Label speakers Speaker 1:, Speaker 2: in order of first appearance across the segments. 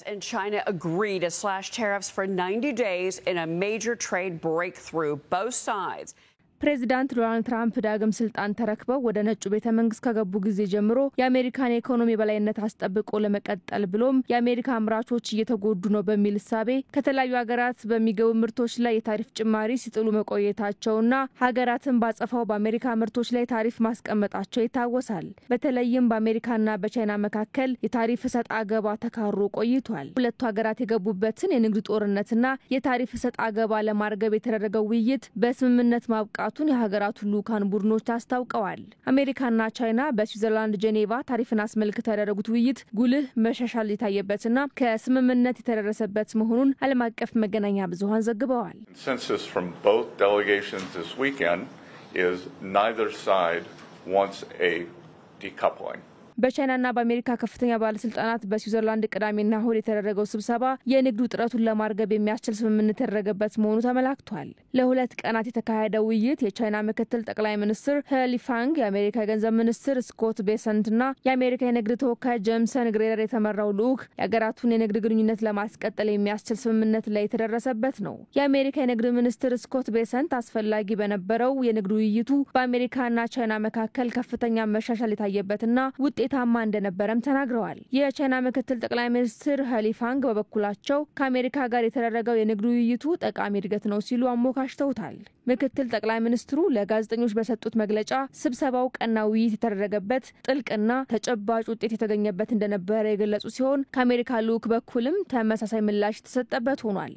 Speaker 1: And China agreed to slash tariffs for 90 days in a major trade breakthrough. Both sides.
Speaker 2: ፕሬዚዳንት ዶናልድ ትራምፕ ዳግም ስልጣን ተረክበው ወደ ነጩ ቤተ መንግስት ከገቡ ጊዜ ጀምሮ የአሜሪካን ኢኮኖሚ በላይነት አስጠብቆ ለመቀጠል ብሎም የአሜሪካ አምራቾች እየተጎዱ ነው በሚል ሐሳብ ከተለያዩ ሀገራት በሚገቡ ምርቶች ላይ የታሪፍ ጭማሪ ሲጥሉ መቆየታቸውና ሀገራትን ባጸፋው በአሜሪካ ምርቶች ላይ ታሪፍ ማስቀመጣቸው ይታወሳል። በተለይም በአሜሪካና በቻይና መካከል የታሪፍ ሰጥ አገባ ተካሮ ቆይቷል። ሁለቱ ሀገራት የገቡበትን የንግድ ጦርነትና የታሪፍ ሰጥ አገባ ለማርገብ የተደረገው ውይይት በስምምነት ማብቃ የሀገራቱ ልኡካን ቡድኖች አስታውቀዋል። አሜሪካና ቻይና በስዊዘርላንድ ጄኔቫ ታሪፍን አስመልክተው ያደረጉት ውይይት ጉልህ መሻሻል የታየበትና ከስምምነት የተደረሰበት መሆኑን ዓለም አቀፍ መገናኛ ብዙሃን ዘግበዋል።
Speaker 3: Consensus from both delegations this weekend is neither side wants a decoupling.
Speaker 2: በቻይናና በአሜሪካ ከፍተኛ ባለስልጣናት በስዊዘርላንድ ቅዳሜና እሁድ የተደረገው ስብሰባ የንግድ ውጥረቱን ለማርገብ የሚያስችል ስምምነት የተደረገበት መሆኑ ተመላክቷል። ለሁለት ቀናት የተካሄደው ውይይት የቻይና ምክትል ጠቅላይ ሚኒስትር ሄሊ ፋንግ፣ የአሜሪካ የገንዘብ ሚኒስትር ስኮት ቤሰንትና የአሜሪካ የንግድ ተወካይ ጄምሰን ግሬደር የተመራው ልኡክ የሀገራቱን የንግድ ግንኙነት ለማስቀጠል የሚያስችል ስምምነት ላይ የተደረሰበት ነው። የአሜሪካ የንግድ ሚኒስትር ስኮት ቤሰንት አስፈላጊ በነበረው የንግድ ውይይቱ በአሜሪካና ቻይና መካከል ከፍተኛ መሻሻል የታየበትና ታማ እንደነበረም ተናግረዋል። የቻይና ምክትል ጠቅላይ ሚኒስትር ሄሊ ፋንግ በበኩላቸው ከአሜሪካ ጋር የተደረገው የንግድ ውይይቱ ጠቃሚ እድገት ነው ሲሉ አሞካሽተውታል። ምክትል ጠቅላይ ሚኒስትሩ ለጋዜጠኞች በሰጡት መግለጫ ስብሰባው ቀና ውይይት የተደረገበት ጥልቅና ተጨባጭ ውጤት የተገኘበት እንደነበረ የገለጹ ሲሆን ከአሜሪካ ልኡክ በኩልም ተመሳሳይ ምላሽ የተሰጠበት ሆኗል።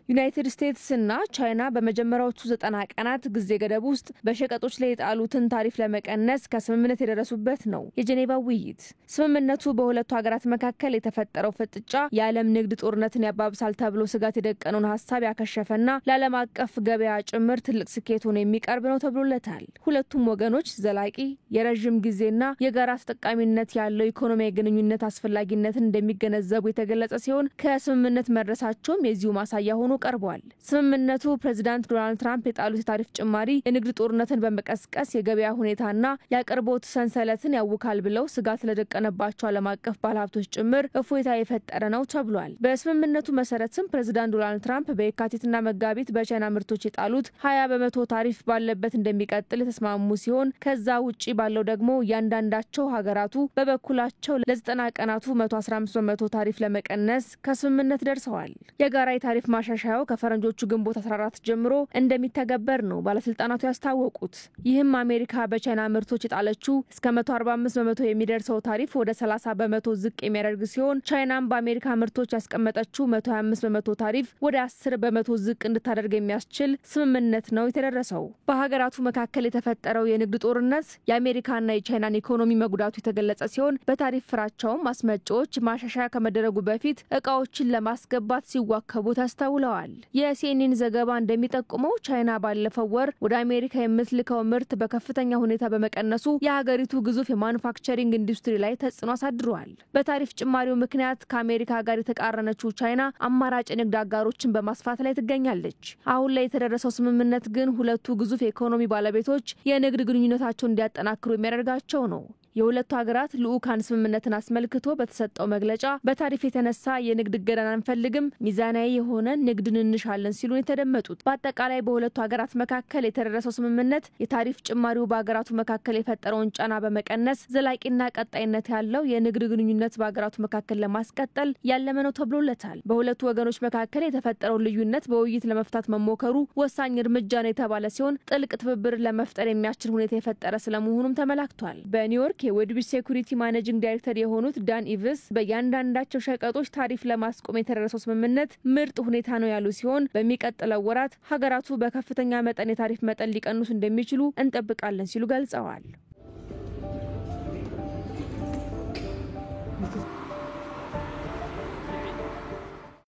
Speaker 2: ዩናይትድ ስቴትስ እና ቻይና በመጀመሪያዎቹ 90 ቀናት ጊዜ ገደብ ውስጥ በሸቀጦች ላይ የጣሉትን ታሪፍ ለመቀነስ ከስምምነት የደረሱበት ነው የጄኔቫ ውይይት። ስምምነቱ በሁለቱ ሀገራት መካከል የተፈጠረው ፍጥጫ የዓለም ንግድ ጦርነትን ያባብሳል ተብሎ ስጋት የደቀነውን ሀሳብ ያከሸፈና ለዓለም አቀፍ ገበያ ጭምር ትልቅ ስኬት ሆኖ የሚቀርብ ነው ተብሎለታል። ሁለቱም ወገኖች ዘላቂ የረጅም ጊዜና የጋራ ተጠቃሚነት ያለው ኢኮኖሚያዊ ግንኙነት አስፈላጊነትን እንደሚገነዘቡ የተገለጸ ሲሆን ከስምምነት መድረሳቸውም የዚሁ ማሳያ ሆኖ ቀርቧል። ስምምነቱ ፕሬዚዳንት ዶናልድ ትራምፕ የጣሉት የታሪፍ ጭማሪ የንግድ ጦርነትን በመቀስቀስ የገበያ ሁኔታና የአቅርቦት ሰንሰለትን ያውካል ብለው ስጋት ለደቀነባቸው ዓለም አቀፍ ባለሀብቶች ጭምር እፎይታ የፈጠረ ነው ተብሏል። በስምምነቱ መሰረትም ፕሬዚዳንት ዶናልድ ትራምፕ በየካቲትና መጋቢት በቻይና ምርቶች የጣሉት 20% ታሪፍ ባለበት እንደሚቀጥል የተስማሙ ሲሆን ከዛ ውጪ ባለው ደግሞ እያንዳንዳቸው ሀገራቱ በበኩላቸው ለ90 ቀናቱ 115% ታሪፍ ለመቀነስ ከስምምነት ደርሰዋል። የጋራ የታሪፍ ማሻሻያው ከፈረንጆቹ ግንቦት 14 ጀምሮ እንደሚተገበር ነው ባለስልጣናቱ ያስታወቁት። ይህም አሜሪካ በቻይና ምርቶች የጣለችው እስከ 145% የሚደርሰው ታሪፍ ወደ 30% ዝቅ የሚያደርግ ሲሆን ቻይናም በአሜሪካ ምርቶች ያስቀመጠችው 125% ታሪፍ ወደ 10% ዝቅ እንድታደርግ የሚያስችል ስምምነት ነው የተደረሰው። በሀገራቱ መካከል የተፈጠረው የንግድ ጦርነት የአሜሪካና የቻይናን ኢኮኖሚ መጉዳቱ የተገለጸ ሲሆን በታሪፍ ፍራቻውም አስመጪዎች ማሻሻያ ከመደረጉ በፊት እቃዎችን ለማስገባት ሲዋከቡ ተስተውለዋል። የሲኤንኤን ዘገባ እንደሚጠቁመው ቻይና ባለፈው ወር ወደ አሜሪካ የምትልከው ምርት በከፍተኛ ሁኔታ በመቀነሱ የሀገሪቱ ግዙፍ የማኑፋክቸሪንግ ኢንዱስትሪ ላይ ተጽዕኖ አሳድሯል። በታሪፍ ጭማሪው ምክንያት ከአሜሪካ ጋር የተቃረነችው ቻይና አማራጭ የንግድ አጋሮችን በማስፋት ላይ ትገኛለች። አሁን ላይ የተደረሰው ስምምነት ግን ሁለቱ ግዙፍ የኢኮኖሚ ባለቤቶች የንግድ ግንኙነታቸውን እንዲያጠናክሩ የሚያደርጋቸው ነው። የሁለቱ ሀገራት ልኡካን ስምምነትን አስመልክቶ በተሰጠው መግለጫ በታሪፍ የተነሳ የንግድ እገዳን አንፈልግም፣ ሚዛናዊ የሆነ ንግድን እንሻለን ሲሉ የተደመጡት። በአጠቃላይ በሁለቱ ሀገራት መካከል የተደረሰው ስምምነት የታሪፍ ጭማሪው በሀገራቱ መካከል የፈጠረውን ጫና በመቀነስ ዘላቂና ቀጣይነት ያለው የንግድ ግንኙነት በሀገራቱ መካከል ለማስቀጠል ያለመ ነው ተብሎለታል። በሁለቱ ወገኖች መካከል የተፈጠረው ልዩነት በውይይት ለመፍታት መሞከሩ ወሳኝ እርምጃ ነው የተባለ ሲሆን ጥልቅ ትብብር ለመፍጠር የሚያስችል ሁኔታ የፈጠረ ስለመሆኑም ተመላክቷል። በኒውዮርክ የዌድብሪጅ ሴኩሪቲ ማኔጂንግ ዳይሬክተር የሆኑት ዳን ኢቭስ በእያንዳንዳቸው ሸቀጦች ታሪፍ ለማስቆም የተደረሰው ስምምነት ምርጥ ሁኔታ ነው ያሉ ሲሆን በሚቀጥለው ወራት ሀገራቱ በከፍተኛ መጠን የታሪፍ መጠን ሊቀንሱ እንደሚችሉ እንጠብቃለን ሲሉ ገልጸዋል።